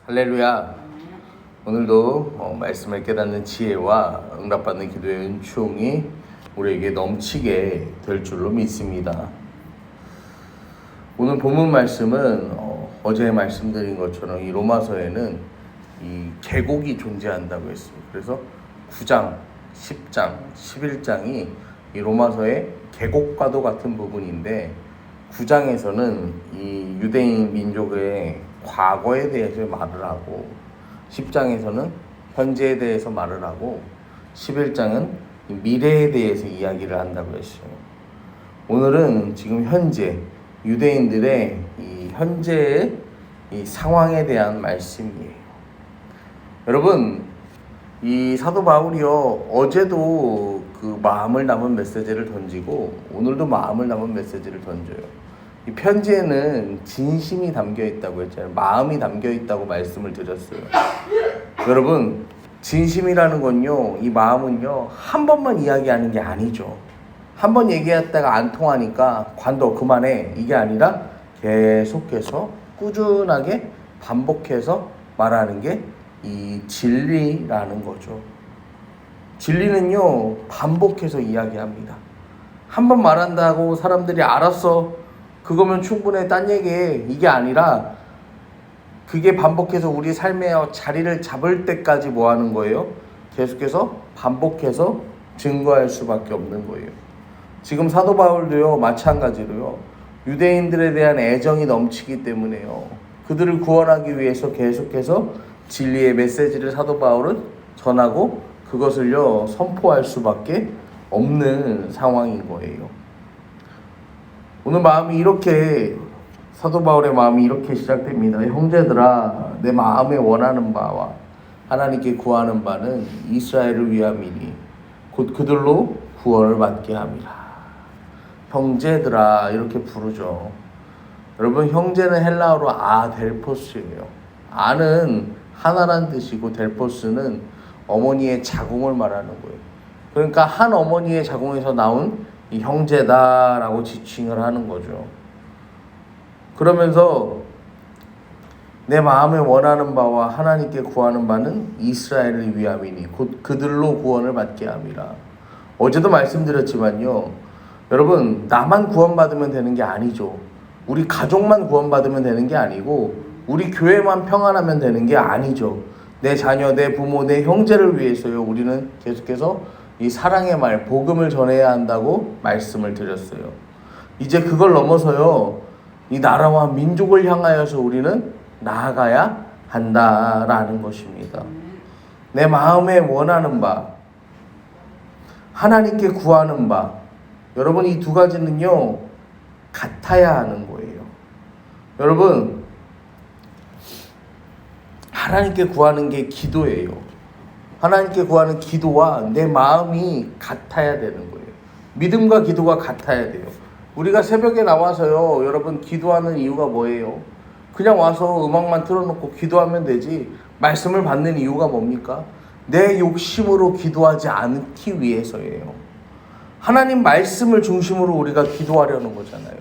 할렐루야. 오늘도 말씀을 깨닫는 지혜와 응답받는 기도의 은총이 우리에게 넘치게 될 줄로 믿습니다. 오늘 본문 말씀은 어제 말씀드린 것처럼 이 로마서에는 이 계곡이 존재한다고 했습니다. 그래서 9장, 10장, 11장이 이 로마서의 계곡과도 같은 부분인데 9장에서는 이 유대인 민족의 과거에 대해서 말을 하고 10장에서는 현재에 대해서 말을 하고 11장은 미래에 대해서 이야기를 한다고 했어요. 오늘은 지금 현재 유대인들의 이 현재의 이 상황에 대한 말씀이에요. 여러분, 이 사도 바울이요, 어제도 그 마음을 담은 메시지를 던지고 오늘도 마음을 담은 메시지를 던져요. 이 편지에는 진심이 담겨 있다고 했잖아요. 마음이 담겨 있다고 말씀을 드렸어요. 여러분, 진심이라는 건요, 이 마음은요, 한 번만 이야기하는 게 아니죠. 한 번 얘기했다가 안 통하니까 관둬, 그만해, 이게 아니라 계속해서 꾸준하게 반복해서 말하는 게 이 진리라는 거죠. 진리는요, 반복해서 이야기합니다. 한 번 말한다고 사람들이 알았어, 그거면 충분해, 딴 얘기해, 이게 아니라 그게 반복해서 우리 삶에 자리를 잡을 때까지 뭐 하는 거예요? 계속해서 반복해서 증거할 수밖에 없는 거예요. 지금 사도 바울도요, 마찬가지로요, 유대인들에 대한 애정이 넘치기 때문에요, 그들을 구원하기 위해서 계속해서 진리의 메시지를 사도 바울은 전하고 그것을요, 선포할 수밖에 없는 상황인 거예요. 오늘 마음이 이렇게, 사도 바울의 마음이 이렇게 시작됩니다. 형제들아, 내 마음에 원하는 바와 하나님께 구하는 바는 이스라엘을 위함이니 곧 그들로 구원을 받게 함이라. 형제들아, 이렇게 부르죠. 여러분, 형제는 헬라어로 아델포스예요. 아는 하나란 뜻이고 델포스는 어머니의 자궁을 말하는 거예요. 그러니까 한 어머니의 자궁에서 나온 이 형제다라고 지칭을 하는 거죠. 그러면서 내 마음에 원하는 바와 하나님께 구하는 바는 이스라엘을 위함이니 곧 그들로 구원을 받게 함이라. 어제도 말씀드렸지만요, 여러분, 나만 구원받으면 되는 게 아니죠. 우리 가족만 구원받으면 되는 게 아니고 우리 교회만 평안하면 되는 게 아니죠. 내 자녀, 내 부모, 내 형제를 위해서요, 우리는 계속해서 이 사랑의 말, 복음을 전해야 한다고 말씀을 드렸어요. 이제 그걸 넘어서요, 이 나라와 민족을 향하여서 우리는 나아가야 한다라는 것입니다. 내 마음에 원하는 바, 하나님께 구하는 바, 여러분, 이 두 가지는요, 같아야 하는 거예요. 여러분, 하나님께 구하는 게 기도예요. 하나님께 구하는 기도와 내 마음이 같아야 되는 거예요. 믿음과 기도가 같아야 돼요. 우리가 새벽에 나와서요, 여러분, 기도하는 이유가 뭐예요? 그냥 와서 음악만 틀어놓고 기도하면 되지, 말씀을 받는 이유가 뭡니까? 내 욕심으로 기도하지 않기 위해서예요. 하나님 말씀을 중심으로 우리가 기도하려는 거잖아요.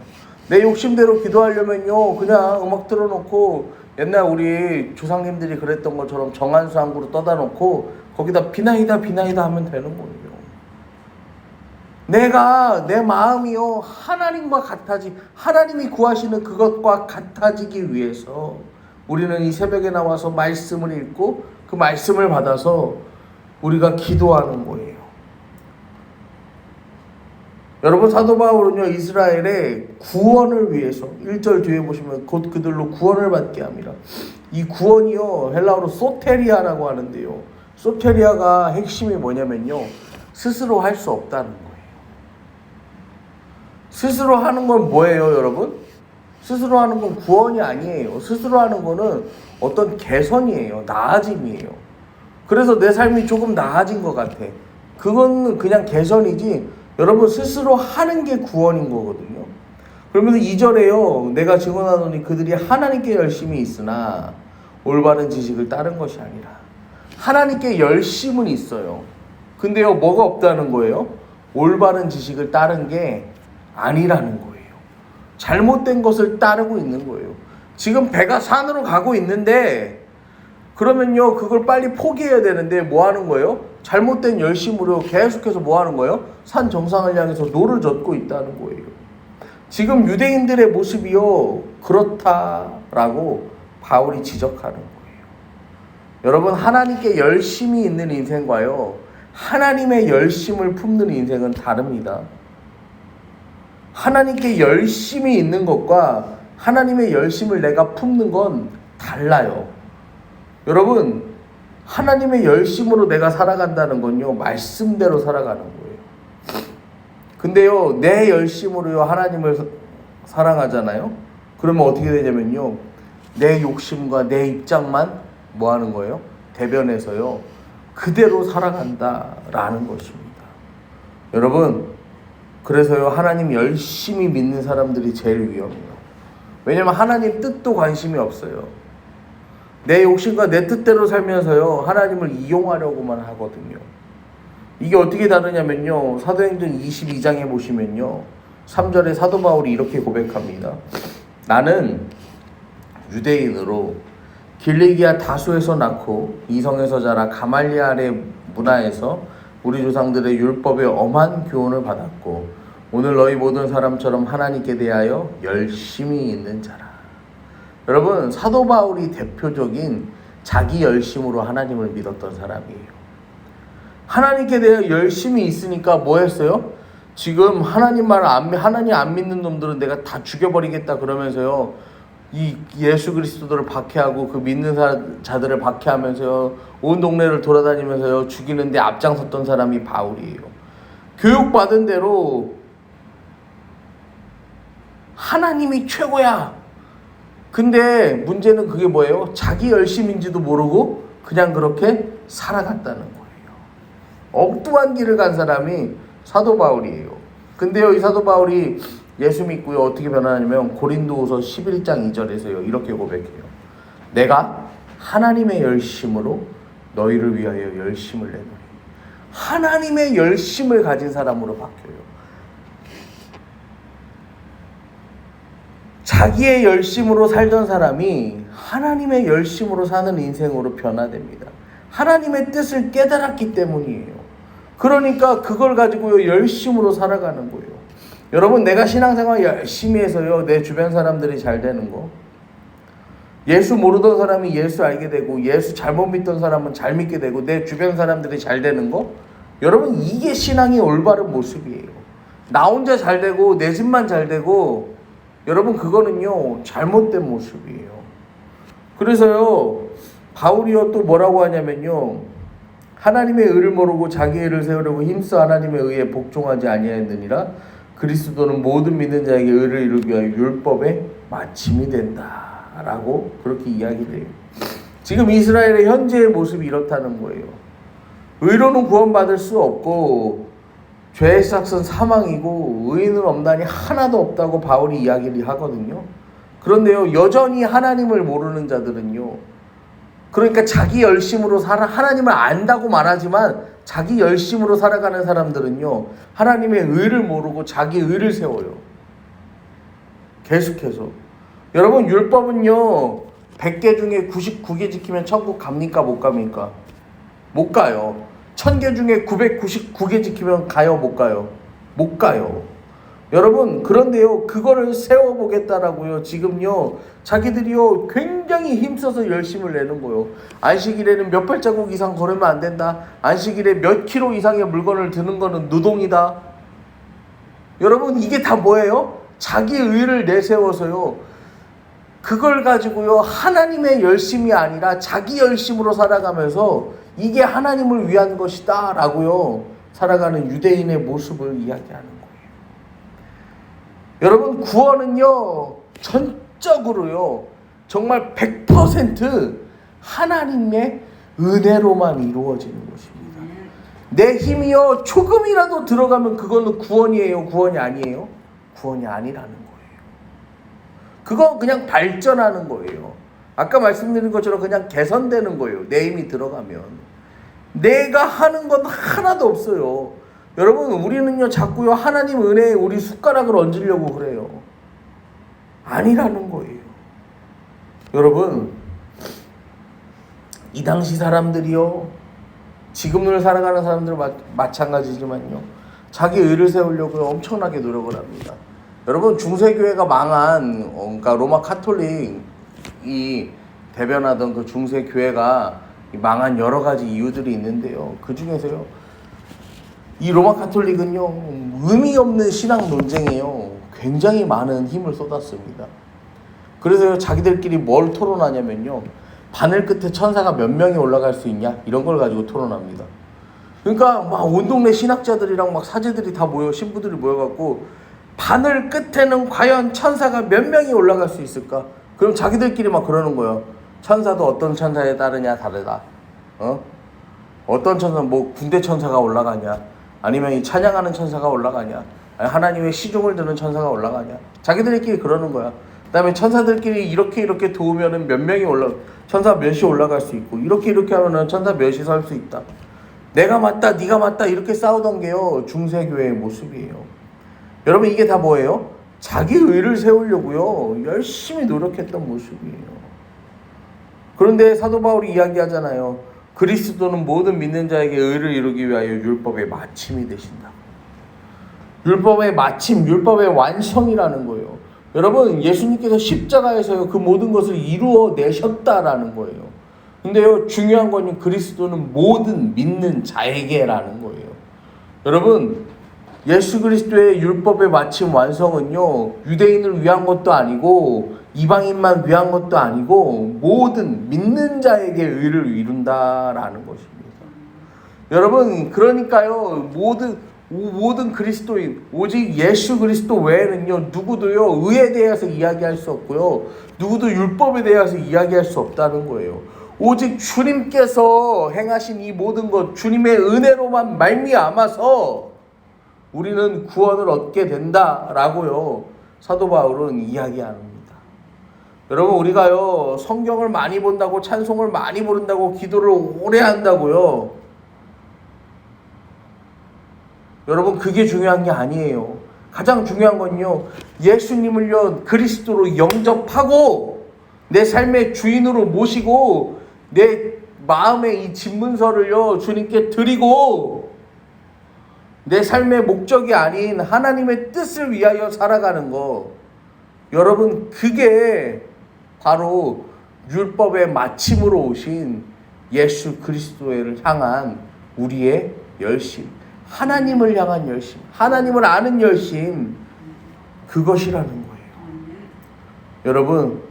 내 욕심대로 기도하려면요, 그냥 음악 틀어놓고 옛날 우리 조상님들이 그랬던 것처럼 정한수 한 그릇 떠다 놓고 거기다 비나이다 비나이다 하면 되는 거예요. 내 마음이요, 하나님과 같아지, 하나님이 구하시는 그것과 같아지기 위해서 우리는 이 새벽에 나와서 말씀을 읽고 그 말씀을 받아서 우리가 기도하는 거예요. 여러분, 사도 바울은요, 이스라엘의 구원을 위해서 1절 뒤에 보시면 곧 그들로 구원을 받게 합니다. 이 구원이요, 헬라어로 소테리아라고 하는데요, 소테리아가 핵심이 뭐냐면요, 스스로 할 수 없다는 거예요. 스스로 하는 건 뭐예요, 여러분? 스스로 하는 건 구원이 아니에요. 스스로 하는 거는 어떤 개선이에요. 나아짐이에요. 그래서 내 삶이 조금 나아진 것 같아. 그건 그냥 개선이지, 여러분, 스스로 하는 게 구원인 거거든요. 그러면서 2절에요, 내가 증언하노니 그들이 하나님께 열심이 있으나 올바른 지식을 따른 것이 아니라. 하나님께 열심은 있어요. 근데요, 뭐가 없다는 거예요? 올바른 지식을 따른 게 아니라는 거예요. 잘못된 것을 따르고 있는 거예요. 지금 배가 산으로 가고 있는데 그러면요, 그걸 빨리 포기해야 되는데 뭐 하는 거예요? 잘못된 열심으로 계속해서 뭐 하는 거예요? 산 정상을 향해서 노를 젓고 있다는 거예요. 지금 유대인들의 모습이요, 그렇다라고 바울이 지적하는 거예요. 여러분, 하나님께 열심히 있는 인생과요, 하나님의 열심을 품는 인생은 다릅니다. 하나님께 열심히 있는 것과 하나님의 열심을 내가 품는 건 달라요. 여러분, 하나님의 열심으로 내가 살아간다는 건요, 말씀대로 살아가는 거예요. 근데요, 내 열심으로요, 하나님을 사랑하잖아요? 그러면 어떻게 되냐면요, 내 욕심과 내 입장만 뭐 하는 거예요? 대변해서요, 그대로 살아간다라는 것입니다. 여러분, 그래서요, 하나님 열심히 믿는 사람들이 제일 위험해요. 왜냐면 하나님 뜻도 관심이 없어요. 내 욕심과 내 뜻대로 살면서요, 하나님을 이용하려고만 하거든요. 이게 어떻게 다르냐면요, 사도행전 22장에 보시면요, 3절에 사도 바울이 이렇게 고백합니다. 나는 유대인으로 길리기아 다수에서 낳고 이성에서 자라 가말리엘의 문화에서 우리 조상들의 율법의 엄한 교훈을 받았고 오늘 너희 모든 사람처럼 하나님께 대하여 열심히 있는 자라. 여러분, 사도 바울이 대표적인 자기 열심으로 하나님을 믿었던 사람이에요. 하나님께 대해 열심히 있으니까 뭐 했어요? 지금 하나님 안 믿는 놈들은 내가 다 죽여버리겠다 그러면서요, 이 예수 그리스도를 박해하고 그 믿는 자들을 박해하면서요, 온 동네를 돌아다니면서요, 죽이는데 앞장섰던 사람이 바울이에요. 교육받은 대로 하나님이 최고야. 근데 문제는 그게 뭐예요? 자기 열심인지도 모르고 그냥 그렇게 살아갔다는 거예요. 엉뚱한 길을 간 사람이 사도 바울이에요. 근데요, 이 사도 바울이 예수 믿고요, 어떻게 변하냐면 고린도후서 11장 2절에서요, 이렇게 고백해요. 내가 하나님의 열심으로 너희를 위하여 열심을 내노니. 하나님의 열심을 가진 사람으로 바뀌어요. 자기의 열심으로 살던 사람이 하나님의 열심으로 사는 인생으로 변화됩니다. 하나님의 뜻을 깨달았기 때문이에요. 그러니까 그걸 가지고요, 열심으로 살아가는 거예요. 여러분, 내가 신앙생활 열심히 해서요, 내 주변 사람들이 잘 되는 거, 예수 모르던 사람이 예수 알게 되고 예수 잘못 믿던 사람은 잘 믿게 되고 내 주변 사람들이 잘 되는 거, 여러분, 이게 신앙의 올바른 모습이에요. 나 혼자 잘 되고 내 집만 잘 되고, 여러분, 그거는요, 잘못된 모습이에요. 그래서요, 바울이요, 또 뭐라고 하냐면요, 하나님의 의를 모르고 자기 의를 세우려고 힘써 하나님의 의에 복종하지 아니하였느니라. 그리스도는 모든 믿는 자에게 의를 이루기 위하여 율법의 마침이 된다 라고 그렇게 이야기를 해요. 지금 이스라엘의 현재의 모습이 이렇다는 거예요. 의로는 구원받을 수 없고 죄의 삭은 사망이고 의인은 없나니 하나도 없다고 바울이 이야기를 하거든요. 그런데요, 여전히 하나님을 모르는 자들은요, 그러니까 자기 열심으로 하나님을 안다고 말하지만 자기 열심으로 살아가는 사람들은요, 하나님의 의를 모르고 자기 의를 세워요. 계속해서. 여러분, 율법은요, 100개 중에 99개 지키면 천국 갑니까? 못 갑니까? 못 가요. 1000개 중에 999개 지키면 가요? 못 가요? 못 가요. 여러분, 그런데요, 그거를 세워보겠다라고요, 지금요, 자기들이요, 굉장히 힘써서 열심을 내는 거예요. 안식일에는 몇 발자국 이상 걸으면 안 된다. 안식일에 몇 킬로 이상의 물건을 드는 거는 노동이다. 여러분, 이게 다 뭐예요? 자기 의를 내세워서요, 그걸 가지고요, 하나님의 열심이 아니라 자기 열심으로 살아가면서 이게 하나님을 위한 것이다 라고요, 살아가는 유대인의 모습을 이야기하는 거예요. 여러분, 구원은요, 전적으로요, 정말 100% 하나님의 은혜로만 이루어지는 것입니다. 내 힘이요, 조금이라도 들어가면 그거는 구원이에요? 구원이 아니에요? 구원이 아니라는 거예요. 그건 그냥 발전하는 거예요. 아까 말씀드린 것처럼 그냥 개선되는 거예요. 내 힘이 들어가면. 내가 하는 건 하나도 없어요. 여러분, 우리는요, 자꾸요, 하나님 은혜에 우리 숟가락을 얹으려고 그래요. 아니라는 거예요. 여러분, 이 당시 사람들이요, 지금을 살아가는 사람들 마찬가지지만요, 자기 의를 세우려고 엄청나게 노력을 합니다. 여러분, 중세교회가 망한, 그러니까 로마 카톨릭이 대변하던 그 중세교회가 망한 여러 가지 이유들이 있는데요, 그 중에서요, 이 로마 카톨릭은요, 의미 없는 신앙 논쟁에요 굉장히 많은 힘을 쏟았습니다. 그래서 자기들끼리 뭘 토론하냐면요, 바늘 끝에 천사가 몇 명이 올라갈 수 있냐, 이런 걸 가지고 토론합니다. 그러니까 막 온 동네 신학자들이랑 막 사제들이 다 모여, 신부들이 모여갖고 바늘 끝에는 과연 천사가 몇 명이 올라갈 수 있을까? 그럼 자기들끼리 막 그러는 거예요. 천사도 어떤 천사에 따르냐 다르다. 어떤 천사, 뭐 군대 천사가 올라가냐, 아니면 이 찬양하는 천사가 올라가냐, 아니 하나님의 시종을 드는 천사가 올라가냐, 자기들끼리 그러는 거야. 그 다음에 천사들끼리 이렇게 도우면은 몇 명이 천사 몇이 올라갈 수 있고, 이렇게 하면은 천사 몇이 설 수 있다. 내가 맞다, 네가 맞다, 이렇게 싸우던 게요, 중세교회의 모습이에요. 여러분, 이게 다 뭐예요? 자기 의를 세우려고요, 열심히 노력했던 모습이에요. 그런데 사도 바울이 이야기하잖아요. 그리스도는 모든 믿는 자에게 의를 이루기 위하여 율법의 마침이 되신다. 율법의 마침, 율법의 완성이라는 거예요. 여러분, 예수님께서 십자가에서요, 그 모든 것을 이루어내셨다라는 거예요. 근데요, 중요한 건 그리스도는 모든 믿는 자에게라는 거예요. 여러분, 예수 그리스도의 율법의 마침 완성은요, 유대인을 위한 것도 아니고 이방인만 위한 것도 아니고 모든 믿는 자에게 의를 이룬다라는 것입니다. 여러분, 그러니까요, 모든 그리스도인, 오직 예수 그리스도 외에는요, 누구도요, 의에 대해서 이야기할 수 없고요, 누구도 율법에 대해서 이야기할 수 없다는 거예요. 오직 주님께서 행하신 이 모든 것, 주님의 은혜로만 말미암아서 우리는 구원을 얻게 된다라고요, 사도 바울은 이야기합니다. 여러분, 우리가요, 성경을 많이 본다고, 찬송을 많이 부른다고, 기도를 오래 한다고요, 여러분, 그게 중요한 게 아니에요. 가장 중요한 건요, 예수님을요, 그리스도로 영접하고 내 삶의 주인으로 모시고 내 마음의 이 집문서를요, 주님께 드리고 내 삶의 목적이 아닌 하나님의 뜻을 위하여 살아가는 거. 여러분, 그게 바로 율법의 마침으로 오신 예수 그리스도를 향한 우리의 열심, 하나님을 향한 열심, 하나님을 아는 열심, 그것이라는 거예요. 여러분,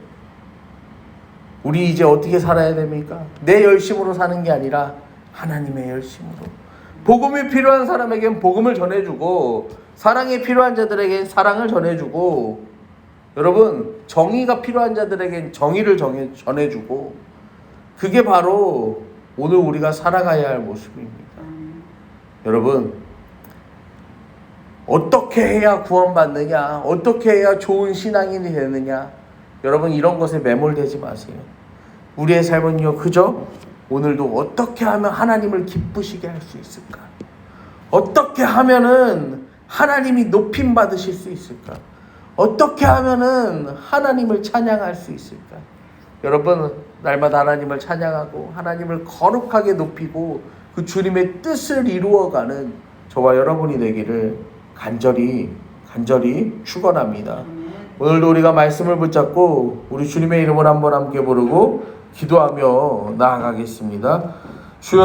우리 이제 어떻게 살아야 됩니까? 내 열심으로 사는 게 아니라 하나님의 열심으로. 복음이 필요한 사람에겐 복음을 전해주고, 사랑이 필요한 자들에겐 사랑을 전해주고, 여러분, 정의가 필요한 자들에겐 정의를 전해주고, 그게 바로 오늘 우리가 살아가야 할 모습입니다. 여러분, 어떻게 해야 구원받느냐, 어떻게 해야 좋은 신앙인이 되느냐, 여러분, 이런 것에 매몰되지 마세요. 우리의 삶은요, 그저 오늘도 어떻게 하면 하나님을 기쁘시게 할 수 있을까? 어떻게 하면은 하나님이 높임 받으실 수 있을까? 어떻게 하면은 하나님을 찬양할 수 있을까? 여러분, 날마다 하나님을 찬양하고 하나님을 거룩하게 높이고 그 주님의 뜻을 이루어가는 저와 여러분이 되기를 간절히 축원합니다. 오늘도 우리가 말씀을 붙잡고 우리 주님의 이름을 한번 함께 부르고 기도하며 나아가겠습니다. 주여